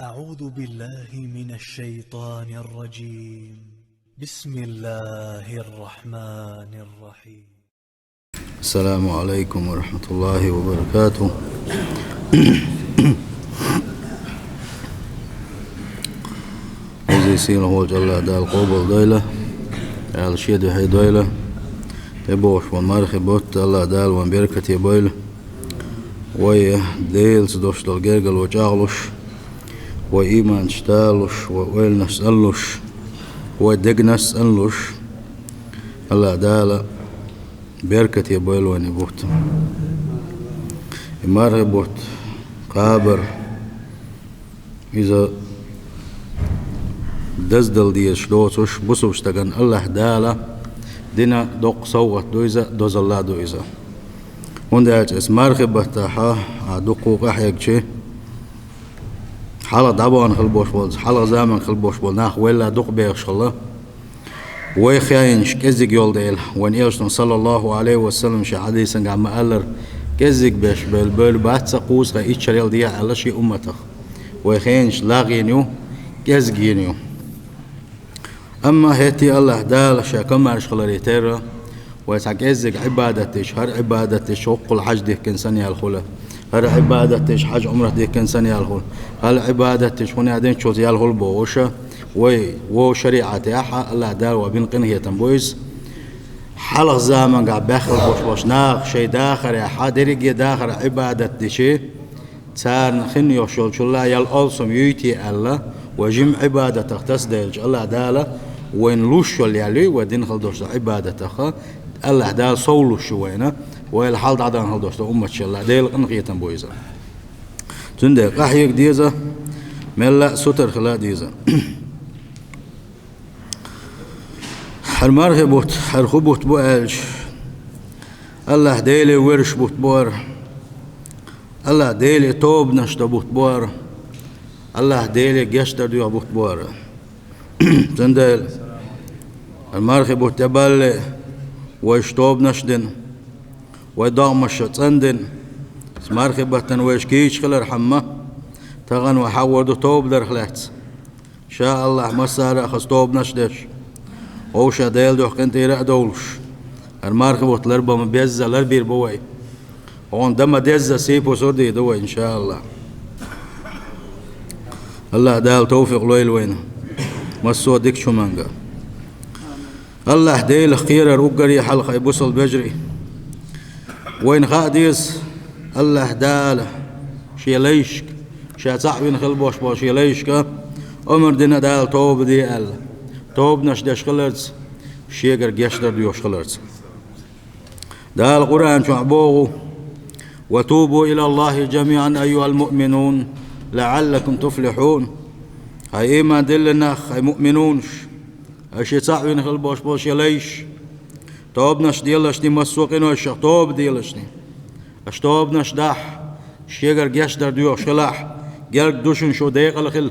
أعوذ بالله من الشيطان الرجيم. بسم الله الرحمن الرحيم. السلام عليكم ورحمة الله وبركاته. وزيسين هو جل دال قبل ديله على شيد حي ديله تبوش ومارخ بوت الله دال وبركة يبيله ويا ديل سدوش دالجرجل وجاغلوش وإيمان شتالوش وويل نسألوش ودقنس أنلوش الله دال بركة يبيل وين بوت مارخ بوت قابر إذا دزدل دي شلوتوش بوسوش تغن الله دالا دينا دوق صوت دويزا دوز الله دويزا ونداج اسمارخ بتاحا عدوقو قحيك حالا دابوان خلبوش بول حالا زامن خلبوش بول ناخ ولا دوق بيخش الله ويخينش كزيق يول ديل وان إيرشتن صلى الله عليه وسلم شي حديثا قام ألر كزيق بيش بل باتسا قوس غا إيشاريل ديا على شي أمتخ ويخينش لاغينيو كزيقينيو أما هيتي الله دال شاكما رشخلري تيرا ويسعكزك عبادتش هر عبادتش حق الحج ديه كنساني الخلا هر عبادتش حج عمره ديه كنساني الخلا هل عبادتش هنا عدين شوز يالخل بوشا و شريعة ياحا الله دال وبين هي تنبويز حلق زامن قاعد باخر بوش ناق شي داخر يا حادرق داخر عبادتشي تار خن يوشول شلا يال ألسم يوتي الله وجم عبادة تختص ديلج الله دالا وين لوش يالي ودين خلدوش عبادة الله دال صولوش وينه والحال عدان خلدوش أمة الله ديل قنقية بويزا تندي قحيك ديزا ملا ستر خلا ديزا حرمارخ بوت حرخبوت بوالج الله ديلي ورش بوت بور الله ديلي توب نشتا بوت بور الله ديلي جشتر ديو بوت بور تندل المارخ بوت تبالي ويشتوب نشدن ويضامش تندن المارخ بوتن ويشكيش خلر حمه تغن وحوردو توب در خلات شاء الله مسارة خستوب نشدش اوشا ديل دوخ كنت يرق دولش المارخ بوت لربا مبيزة لربير بوي وان دم ديزة سيبو سردي دوي ان شاء الله الله دال توفيق لويل وين مسو ديك شو مانجا الله ديل خير روغري حلقة يبوصل بجري وين خاديس الله دال شي ليشك شي صاحبين خلبوش بوش شي ليشك عمر دينا دال توب دي ال توب نشدش خلرز شيغر جشدر ديوش خلرز دال القرآن شو عبوغو وتوبوا إلى الله جميعا أيها المؤمنون لعلكم تفلحون هاي إيمان دلناخ هاي مؤمنونش أشي صاحبين خلبوش بوش يليش توبناش ديلشني مسوقين وشيخ توب ديلشني أش توبناش داح شيغر جشدر ديوش خلاح جرق دوشن شو ديق الخل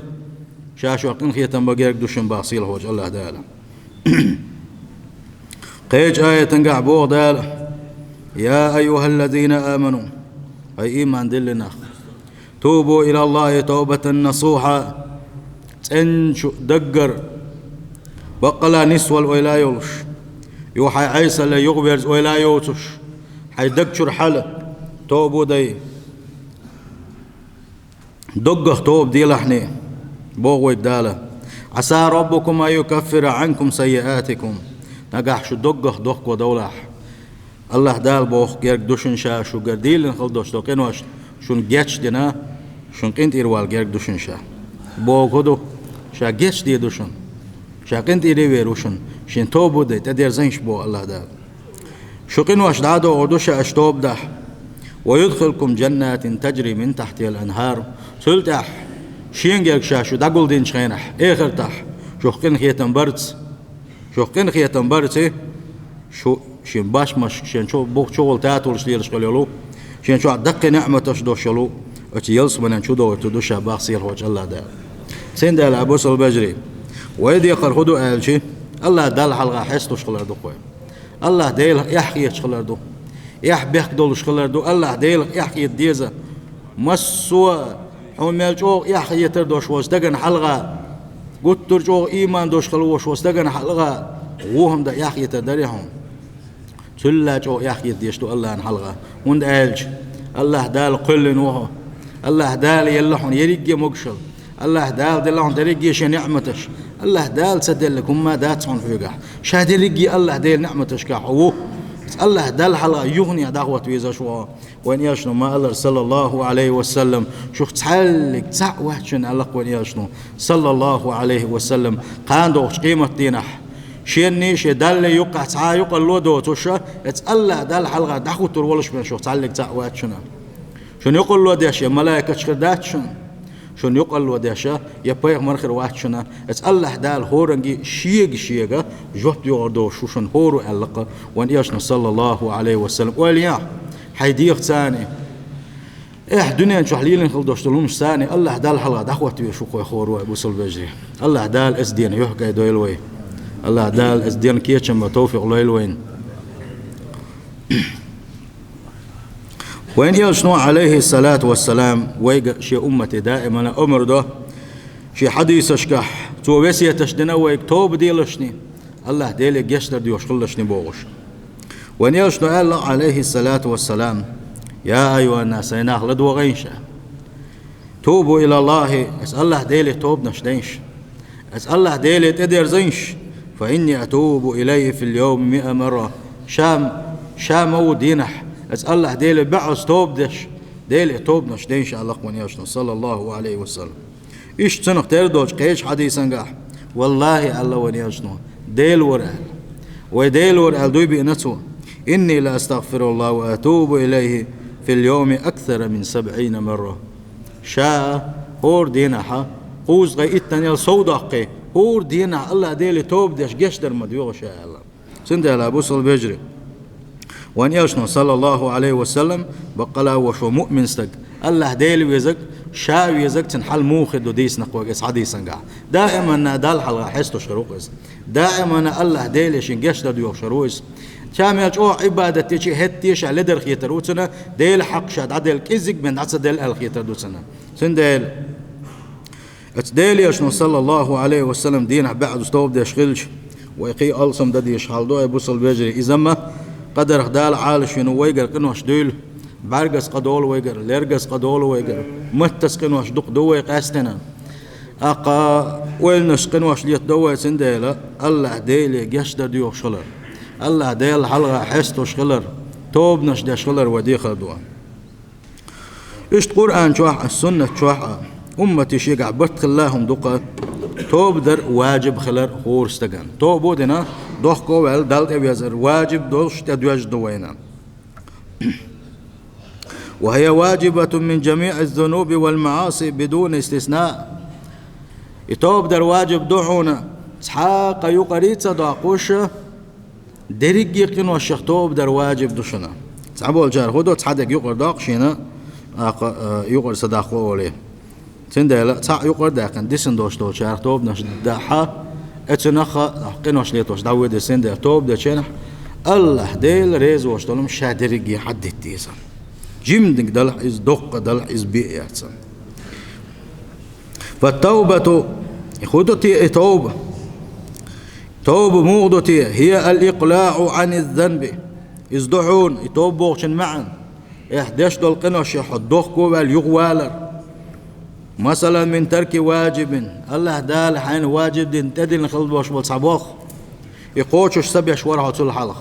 شاشو قن خيتن بجرق دوشن باصيل هوج الله دالا قيج آية تنقع بوغ دالا يا أيها الذين آمنوا أي إيمان دلنا توبوا إلى الله توبة نصوحة تنشو دقر بقلا نسوى ولا يولش يوحي عيسى لا يغبرز ولا يوتش حي دقشر حالة توبوا دي دقه توب دي لحني بوغوي دالة عسى ربكم أن يكفر عنكم سيئاتكم نقح شو دقه دق ودولح الله دال بوخ جرق دوشن شا شو قرديل نخل دوش دوقين واش شون جيتش دينا شون قنت إروال جرق دوشن شا بوغ هدو شا جيتش دي دوشن شا قنت إريوير وشن شين توبو دي تدير زنش بو الله دال شو قين واش دادو ودوشا اشتوب دح ويدخلكم جنات تجري من تحتها الأنهار سلتح شين جرق شا شو داقل دين شخينح إخر تح شو قين خيتن برز شو قين خيتن برز شو شين باش مش شين شو بوك شغل تاتول شليلش قالوا شين شو دق نعمة تشدوشلو اتي يلص من شو دو تدوشا باصير وجه الله ده سين دال ابوس البجري ويدي خرخدو قال شي الله دال حلقه حسدو شغل دو قوي الله ديل يحكي شغل دو يحبك دول شغل دو الله ديل يحكي ديزا مسوا حون مالجو يحيى يتر دوش وستجن حلقة قلت ترجو إيمان دوش خلوش وستجن حلقة وهم ده يحيى تدريهم كل جو يحيى ديشتو الله عن حلقة وند ألج الله دال قل نوه الله دال يلحون يريج مقشل الله دال دلهم دريج شيء نعمتش الله دال سدلكم ما داتهم فيقح شهد رجي الله دال نعمتش كحوه الله دال حلا يغني دعوة ويزا شو وين يشنو ما الله صلى الله عليه وسلم شو تحلق تعوه شن الله وين يشنو صلى الله عليه وسلم قاندوش قيمة دينح شيني شي دال يقع تعا يقع لودو توشا الله دال حلقة دعوة ترولش من شو تحلق تعوه شن شن يقول له داش ملائكة شردات شن شون يقال وداشا يبايغ مرخر واحد شنا الله دال هورنجي شيغا جوت يوردو شوشن هورو علقه وان يشنا صلى الله عليه وسلم وليا حيديق ثاني دنيا شحليلن خلدوشتلوم ثاني الله دال حلقه دعوت شو خوي خورو ابو سلبجري الله دال اسدين يحكى دويلوي الله دال اسدين كيتشم توفيق لويلوين وين يشنو عليه الصلاة والسلام ويق شي أمتي دائما أمر ده شي حديث أشكح تو وسيا تشدنا ويق توب ديلشني الله ديلك يشتر ديوش خلشني بوغش وين يشنو الله عليه الصلاة والسلام يا أيها الناس يناخلد وغينشا توبوا إلى الله أسأل الله ديلك توب نشدينش أسأل الله ديلك تدير زينش فإني أتوب إليه في اليوم 100 مرة شام ودينح أسأل الله ديل بعض توب دش ديل توب نش دين شاء الله قوان يشنا صلى الله عليه وسلم إيش تنق تردوش قيش حديثا قاح والله الله وان يشنا ديل ورأل وديل ورأل دوي بإنته إني لا أستغفر الله وأتوب إليه في اليوم أكثر من 70 مرة شاء هور دينها قوز غي إتنيل صودقي هور دينها الله ديل توب دش قشتر مديوغ شاء الله سنده لأبو صلبجري وان يشنو صلى الله عليه وسلم بقلا وشو مؤمن استق الله ديل ويزك شاو يزك تنحل موخد وديس نقوقس حديثا قاع دائما دال حلقة حستو شروقس دائما الله ديل شنقش ديو شروقس كام يجو عبادة تيجي هتيش على در خيتروتنا ديل حق شاد عدل كيزك من عدد ديل الخيتروتنا سنديل اتديل يشنو صلى الله عليه وسلم دين بعد استوب ديش خلش ويقي ألصم ديش حالدو يبوصل بيجري إذا ما قدر خدال عالش ينو ويقر قنوش ديل بارقس قدول ويقر ليرقس قدول ويقر متس قنوش دق دوي قاستنا أقا ويلنش قنوش ليت دوي سنديلا الله ديلي يشتر ديو شلر الله ديل حلقة حستو شلر توبنش دي شلر ودي خدوا إشت قرآن شوح السنة شوح أمتي شيقع بتخلاهم دقا توب در واجب خلر خور استقان توبو دينا دوخ قوال دالت أبيزر واجب دوش تدوج دوينا وهي واجبة من جميع الذنوب والمعاصي بدون استثناء يتوب در واجب دوحونا سحاق يقريت صداقوش دريق يقين والشيخ توب در واجب دوشنا سحبوا الجار خدو تحدق يقر داقشينا يقر صداقوه وليه تندى لا تاع يقر داقن ديسن دوش دوش شارك توب نش داحا اتنخا قنوش ليتوش داوي ديسن ده توب ده شنح الله ديل ريز واشتلم شادرقي حد التيسن جمدك دلح إز دق دلح إز بيئة فالتوبة خدتي توبة توبة موضتي هي الإقلاع عن الذنب إزدحون يتوبوشن معا إحداش دول قنوش يحدوخ واليغوالر مثلا من ترك واجب الله دال حين واجب دين تدين خلبوش بالصباخ يقوتش سبع شوارع طول الحلق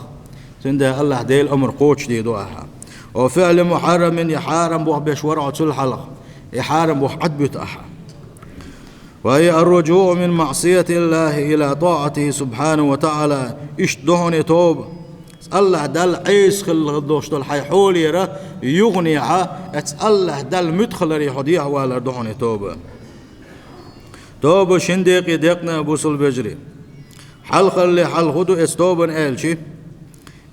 تنده الله ديل أمر قوتش دي دوها وفعل محرم يحارم بوح بشوارع طول الحلق يحارم بوح عد بتاعها وهي الرجوع من معصية الله إلى طاعته سبحانه وتعالى اشتهن توب الله دل عيس خل دوش دل حيحول يرى يغني الله دل مدخل ريحوديع ولا دهن توبة توبة شندق يدقنا بوصل بجري حلق اللي حلقدو استوبا آلشي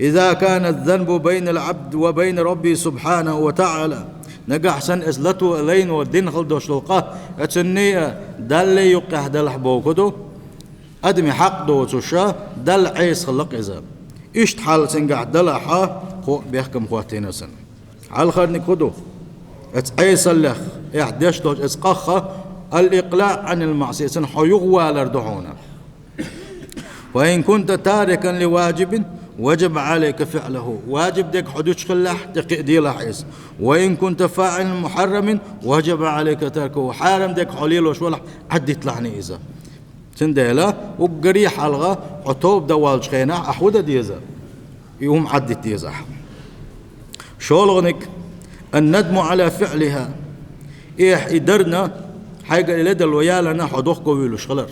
إذا كان الذنب بين العبد وبين ربي سبحانه وتعالى نجح سن إزلته لين والدين خل دوش لقاه أتنية دل يقه دل حبوكدو أدمي حق دو تشا دل عيس خلق إذا إشت حال سنجح دل حا خو بيحكم خواتين سن على خير نكدو أي صلخ إحداش دوج إسقخ الإقلاع عن المعصية سنحيغوا لردعونا. وإن كنت تاركا لواجب وجب عليك فعله، واجب ديك حدوش خلاح تقدي لاحظ. وإن كنت فاعل محرم وجب عليك تركه، حارم ديك حليل وشولح عدي طلعني إذا تنديلا وقريح الغا عطوب دوال شخينا أحودة ديزا يوم عدي ديزا. شولغنك الندم على فعلها إيه إدرنا حاجة لدى الويالنا حدوخ قويلو شغلر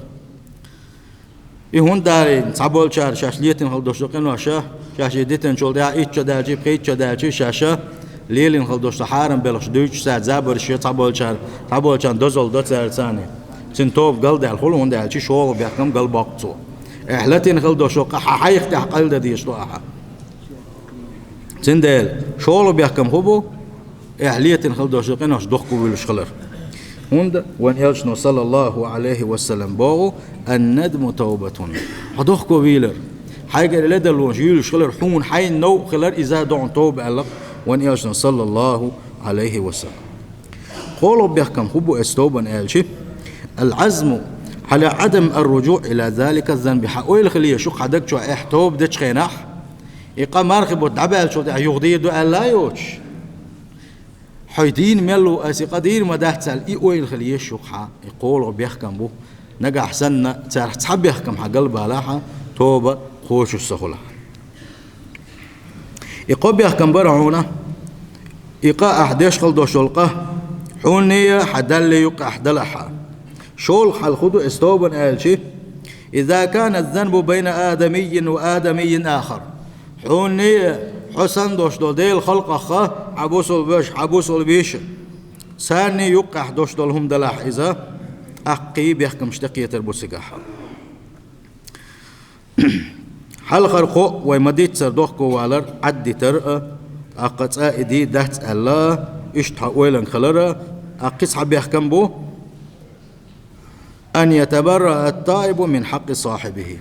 يهون دارين صعبول شار شاش ليتن خل دوشتقين وشا شاش يديتن شول دا إيش داجي بقيت داجي شاشة ليلين خل دوشت حارم بلش دوش ساعة زابر شيء صعبول شار دوزول دوت ساعة ثانية سنتوب قل ده الخلون ده شيء شغل بيحكم قل باقصو إحلتين خل دوشتق حيخ تحقل ده ديش طاحة سندل شغل بيحكم هبو إحليتين خل دوشتقين وش دخكو بالشغلر هند وان يلشنو صلى الله عليه وسلم بو الندم توبة حدوخكو بيلر حاجة لدى الوجيل شغلر حون حين نو خلال إذا دعون توبة الله وان يلشنو صلى الله عليه وسلم قولوا بيحكم حبو استوبا ألشي العزم على عدم الرجوع إلى ذلك الذنب حقويل خليه شو حدك شو احتوب دتش خيناح إقام مارخب وتعبال شو يغضي دو ألا يوش حيدين ملو أسي قدير ما ده تسأل إيه الخليه الشقحة يقول بيحكم بو نجا أحسن تحب يحكم حق قلب علاها توبة خوش السهولة يقول بيحكم برعونا يقا أحداش خلدو شلقة حونية حدل يقا أحدلها شلق الخدو استوبا آلشي إذا كان الذنب بين آدمي وآدمي آخر حونية حسن دوش دول ديل خلق أخا عبوس البيش ساني يقح دوش دولهم دلاح إذا أقي بيحكم اشتقية البوسيقاحة حال خرقو ويمديت سردوخكو والر عدي ترأ أقص آئدي دهت الله اشتحا ويلن خلرا أقص حب يحكم بو أن يتبرأ التائب من حق صاحبه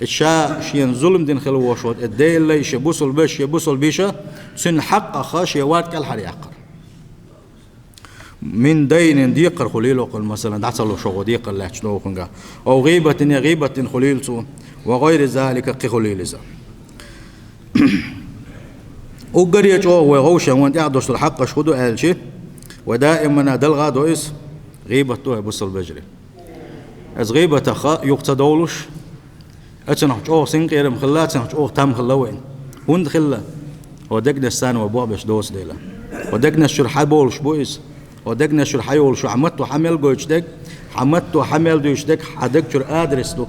الشاء شين ظلم دين خلو وشوت الدي اللي يبوس البش يبوس البيشة سن حق خاش يوات كالحر يقر من دين ديقر خليل وقل مثلا دعسلو شغو ديقر لا تشنو خنقا أو غيبة خليل سو وغير ذلك كخليل ذا وقرية جو وغوشة وانت يعدوش الحق شخدو أهل ودائما دلغا دويس غيبة تو يبوس البجري از غيبة خا يقتدولش أتنحج أو سنقير مخلات سنحج أو تام خلوين هند خلا ودقنا السان وبوع بش دوس ديلا ودقنا الشرحة بولش بويس ودقنا الشرحة يولش عمتو حمل جوش دق عمتو حمل دوش دق حدق شر أدرس دو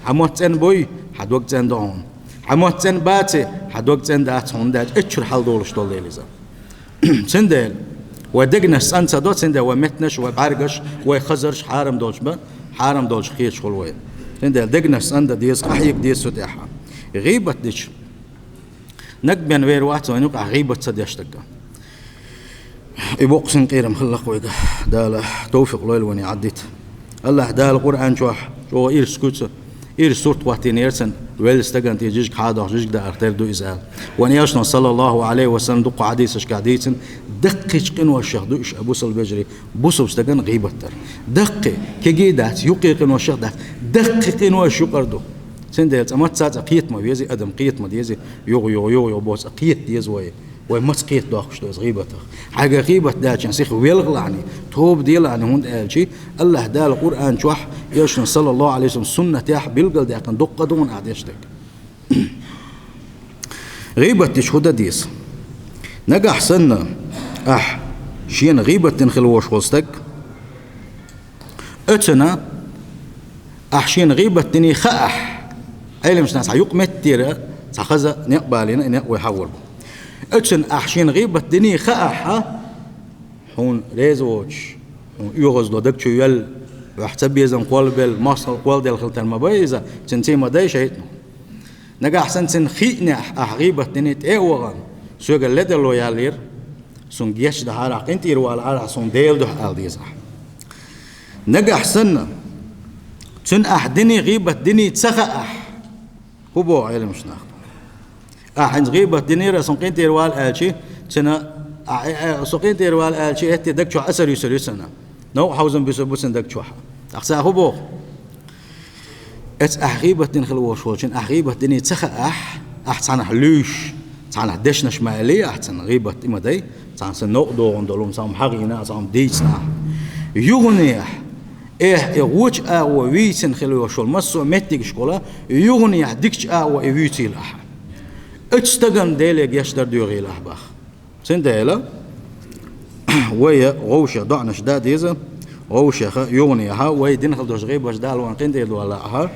عمت سن بوي حد وقت سن دعون عمت سن باتي حد وقت سن دات هنداج اتشر حال دولش دول ديلزا سندل ودقنا السان صدوت سندل ومتنش وبعرقش وخزرش حارم دولش با حارم دولش خيش خلوين سندل دقنا السان ديس أحيك ديس سديحة غيبة ديش نقبن وير واحد ونوقع غيبة صديشتك يبوق سنقيرم خلق ويقع دال توفيق ليل وني عديت الله دال القرآن شو إيرسكوت إيرسورت وقتين يرسن ويلستجن تيجيك حاضر جيك ده أرتر دو إزال ونياشنا صلى الله عليه وسلم دق حديثش كحديث دقيش قن والشيخ دوش أبو صل بجري بوسو استجن غيبة تر دقي كجيدات يقي قن والشيخ ده دقي قن والشيخ قردو سنديت أما تساعد قيت ما بيزي أدم قيت ما ديزي يو بوس قيت ديز ومس قيت داخش دوز غيبته حاجة غيبة داش نسيخ ويلغلعني توب ديلعني هون قالشي الله دال القرآن شوح يشن صلى الله عليه وسلم سنة تاح بيلقل ده كان دقة دون عديشتك غيبة تشهد ديس نجح سنة شين غيبة تنخلوش وسطك اتنا شين غيبة تني خاح أيلم مش ناس حيوق متيرة سخزة نقبالنا نقوي حول اتشن أحشين غيبة دني خاحة هون ريزوش يغز دو دكتشو يل وحسب يزن قول بال مصر قول دل خلطة المبايزة تنتي مداي شايتنو نجا أحسن سن خينا غيبة دني تأوغان سوغ اللدل لو يالير سون جيش ده عراق انتي روال عراق سون ديل ده ألديزة نجا أحسن سن دني غيبة دني تسخ هو علم شناخ عند غيبة دنيرة سنقين تيروال آلشي سنة سقين تيروال الشيء هتي دك شو أسر يسرسنا نو حوزن بيسبوسن دك شو أخسا خبوه ات أحغيبة دين خلوش وشين أحغيبة دين تخ أحسن حلوش تان دشنش مالي أحسن غيبة إما داي تان سنقدو عندهم سام حقينا سام ديسنا يغنيح يغوش ويسن خلوش المسو متك شكولا يغنيح ديكش ويوتي لح اتستغن ديلك يشتر ديوغي لح باخ سن ديلا ويا غوشة ضعنا شداد يزا غوشة يغنيها وي دين خلدوش غيبة شدال وانقين ديلو ولاها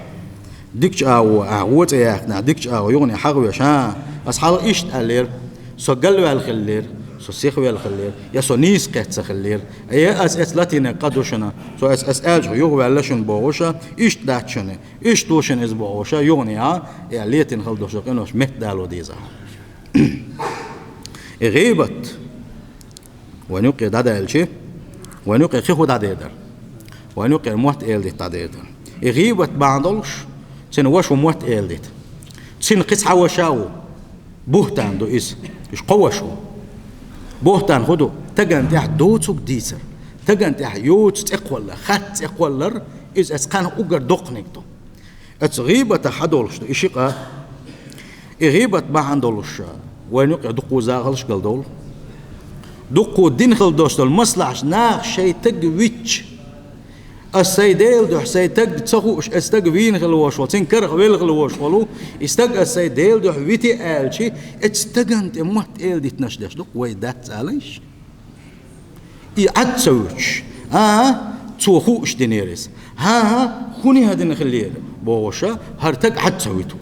ديكش ووت ياخنا ديكش يغني حقوي شان أصحاب إيش تقلير سو قلوا الخلير سو سيخوا الخلير يا سو نيس قت خلير يا أس لاتينا قدوشنا سو أس ألج يغوا لشون بوشة إيش داتشنا إيش توشن إز بوشة يغني يا ليتين خلدوش قنوش مهدالو ديزا غيبت ونوقي دادا الشيء ونوقي خيخو داديدر ونوقي موت إلدي داديدر غيبت بعضلش سن وش موت إلديت سن قصة وشاو بوهتان دو إس إيش قوشو بوهتان خدو تجن تح دوتسك ديسر تجن تح يوتس إقوال خات إقوالر إز أسكان أجر دقنك تو أتغيبة حدولش إشيقة غيبة ما عندولش وينقع دقو زاغلش قلدول دقو دين خلدوش المصلحش ناخ شيء تجويتش السيديل دو سيتج تسخوش استج فين خلوش وتين كرخ ويل خلوش ولو استج السيديل دو ويتي آلشي استجنت موت إل دي تنشدش دو ويدات عليش يعتسوش تسوخوش دينيرس خوني هادين خلير بوشا هرتج عتسويتو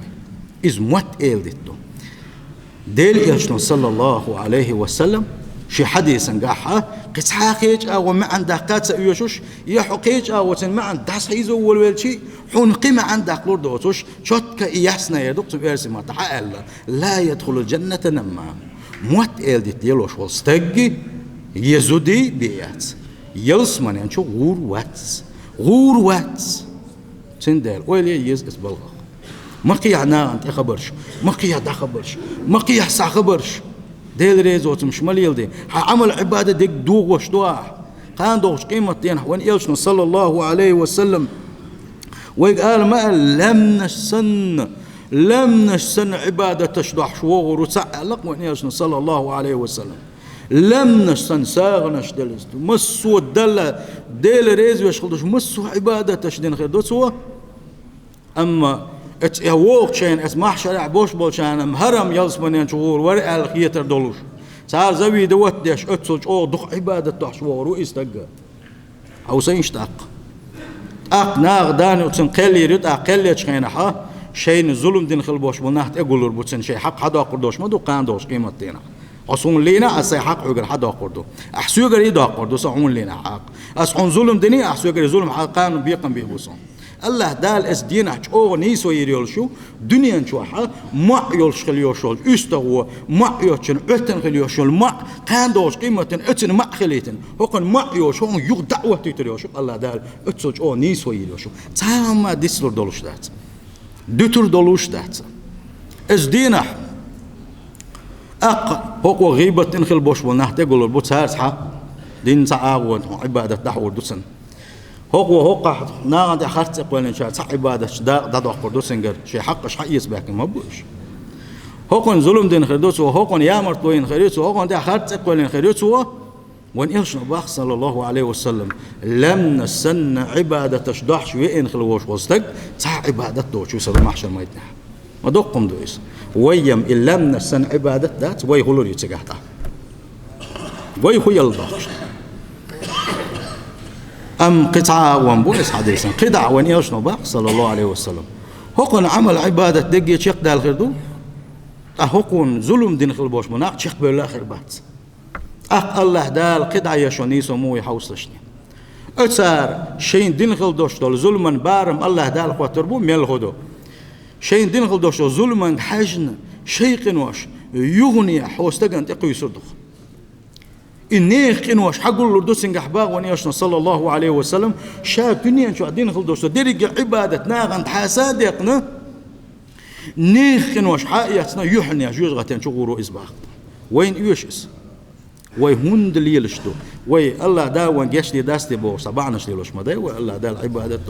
إز موت إل دي تو ديل يشتون صلى الله عليه وسلم شي حديث نجاحها قص حاكيج أو ما عندها قات يوشوش يحقيج أو تن ما عندها حيز أول والشيء حون قيمة عندها قلور دوتوش شوت كيحسنا يا دكتور بيرسي ما تحقل لا يدخل الجنة نمام موت إل دي تيلوش والستجي يزودي بيات يلسمن يعني شو غور واتس تندل ويلي يز اسبلغ ما قيعنا أنت خبرش ما قيع دا خبرش ما قيع سا خبرش ديل ريزوت مش مليل دي عمل عبادة ديك دوغ وشتواح قان دوغش قيمة دين وان إلشنا صلى الله عليه وسلم ويقال ما لم نشسن عبادة تشدح شوغر وتعلق وان إلشنا صلى الله عليه وسلم لم نشسن ساغنش دلست مسو الدلة ديل ريز ويشخلدش مسو عبادة تشدين خير دوتسوا أما اتوق شين اسمح شرع بوش بولشان مهرم يلسمن شغور ورق الخيتر دولوش صار زوي دوت ديش اتسلج او دق عبادة تحشور ويستقى او سينشتاق اق ناغ داني وتسن قلي رد اقل يشخينها شين ظلم دين خلبوش بنحت اقولر بوتسن شي حق حدا قردوش ما دو قان دوش قيمة دينا اصون لينا اسي حق عقر حدا قردو احسو يقر يدا قردو سعون لينا حق اسعون ظلم ديني احسو يقر ظلم حقان بيقن بيبوسون الله دال اس دينه او نيسو يريولشو دنيا نشوحا ما يولش خليوشول استغو ما يوتشن اتن خليوشول ما قاندوش قيمه اتن ما خليتن هوكن ما يوش هون يغ دعوه تيتريوشو الله دال اتسوج او نيسو يريوشو تاما ديسلور دولوش دات دوتور دولوش دات اس دينه هوكو غيبه انخل بوش ونحت يقول بوتسارحا دين تعاون عباده دحور دوسن هو ناقد أخرت قبل إن شاء الله عبادة دا قردوسنجر شيء حقش حق يسبق ما بوش هو ظلم دين خردوس وهو يا مرتوين خريط وهو دا أخرت قبل إن خريط وإن إيش نبأ صلى الله عليه وسلم لم نسن عبادة تشدح شوي إن خلوش وصدق عبادة دوش يصير محشر ما يتنح ما دقم دويس ويم إن لم نسن عبادة ذات ويقولوا يتجاهها ويخيل ضاش أم قطعة وانبوس حديثا قطعة وان يوشنو باق صلى الله عليه وسلم هقون عمل عبادة دقية شيخ دال خردو هقون ظلم دين خلبوش مناق شيخ بالله خربات الله دال قطعة يشوني سمو يحوصلشني أتسار شين دين خلدوش دول ظلما بارم الله دال قواتربو ميل خدو شين دين خلدوش دول ظلما حجن شيق نوش يغني حوستقن تقوي صدق إنيخ إنوش حقول لردوسين أحباغ ونياشنا صلى الله عليه وسلم شاب دنيا شو عدين خلدوش ديرق عبادة ناغن حاسادقنا نيخ إنوش حائياتنا يحني جوز غتين شغورو إزباغ وين يوشس ويهند ليلشتو وي الله دا وان جشتي داستي بو صبعنش ليلوش مداي والله دا العبادة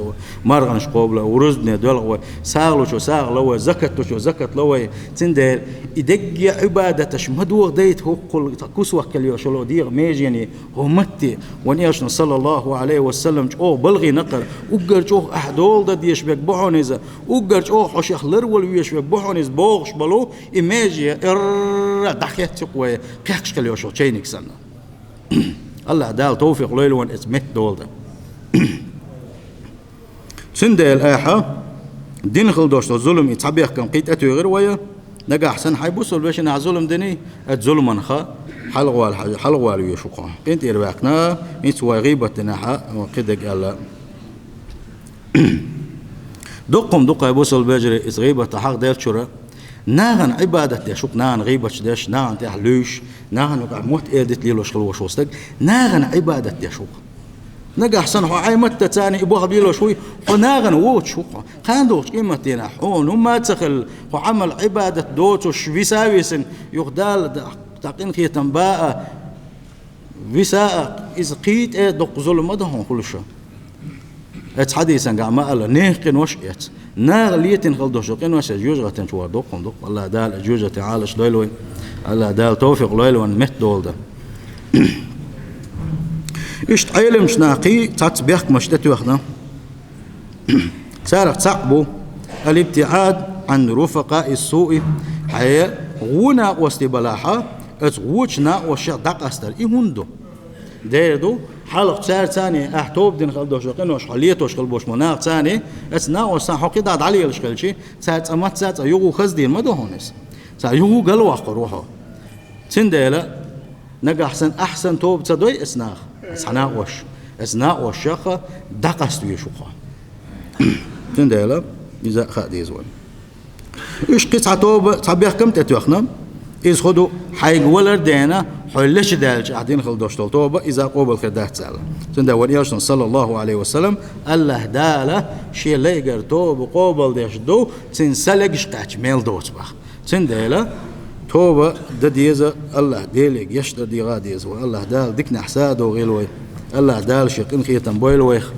مرغنش قبله ورزدني دول ساغلو شو ساغلو زكت شو زكت لو تندل يدق عبادتش مدوغ ديت هو كل كسوه كليو شلو دير ميجيني همتي ونياش صلى الله عليه وسلم او بلغي نقر وقرج او احدول دا ديش بك بحونيز وقرج او حشيخ لرول ويش بك بحونيز بوغش بلو ايماجي دحكت قوي كاكش كليو شو تشينك سنه الله دال توفيق ليلون اسمت دول ده سندل ايحا دين خلدوش الظلم يتصبيح كم قيت اتو غير ويا نجا احسن حيبوسوا باش نع ظلم دني الظلم خا حلغوال يشقا انت يربكنا يتوا غيبتنا وقد قال دق يبوسوا البجر اس غيبه حق دير شرا ناغن عبادة يشوك ناغن غيبة شداش ناغن تحلوش ناغن وقع موت إيدت ليلوش خلوش وستك ناغن عبادة يشوك نجا حسن هو عيمت تاني يبوها بيلو شوي وناغن ووت شوق خاندوش قيمتنا حون وما تخل وعمل عبادة دوتوش فيساويسن يغدال تقين كي تنباء فيساء إذ قيت دق ظلم مدهون كل شيء حديثا قام ما قال نهقن وشئت ناغ ليتن خلدوش قين وش جوجة تنشوا دقهم دق الله دال جوجة تعالش ليلوين الله دال توفيق ليلوين مت دول ده إشت عيلم شناقي تطبيق مشتتو أخنا سارق تعبو الابتعاد عن رفقاء السوء حيا غونا واستبلاحا اتغوشنا وشيخ دق أستر إيهندو ديردو حلق سار ثاني أحتوب دين خلدوش وقين حليتوش خلبوش مناق ثاني اسنا وسان حقي داد علي الشكلشي سات أمات سات يوغو خزدين ما دهونس سات يوغو قلوا قروحو تنديلا نجا أحسن توب تدوي اسناخ اسناء والشخة دقست يشوخا تنديلا إذا خادي زوال إيش قطعة توب صبيح كم تتوخنا إذا خدوا حيق ولر دينا حلش دالج قاعدين خلدوش توبة إذا قوبل خدات سالة تندى ولياش صلى الله عليه وسلم الله داله شيء ليجر توب قوبل ديش دو تنسلقش قاش ميل دوت بخ تنديلا توبة دديزة الله ديلك يشتر دي غاديز والله دال ديكنا حساد وغيلوي الله دال شقين خيتن بويلويخ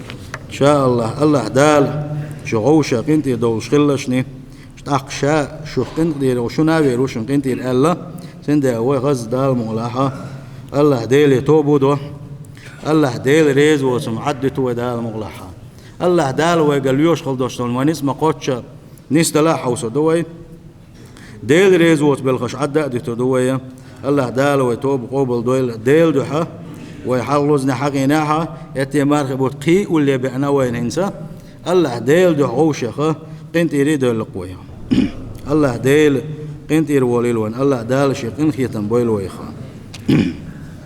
إن شاء الله دال شغو شقين تي دول شخلشني أقشاء شقين دي وشو ناوي روشن قنتي الله سندي أوي غز دال مغلاحة الله ديلي توبو دو الله ديل ريز وسمعدتو ودال مغلاحة الله دال ويقليوش خلدوش المانيس ما قوتش نستلاح وسدوي ديل ريزوت بالخش عدا دي تدوية الله دال ويتوب قوبل دويل ديل دوحة ويحلوزنا حقيناها يتي مارخبوت قي واللي بأنا وين إنسا الله ديل دوح غوشخة قنت يريد اللقوية الله ديل قنت يروليلون الله دال شيقين خيتن بويل ويخا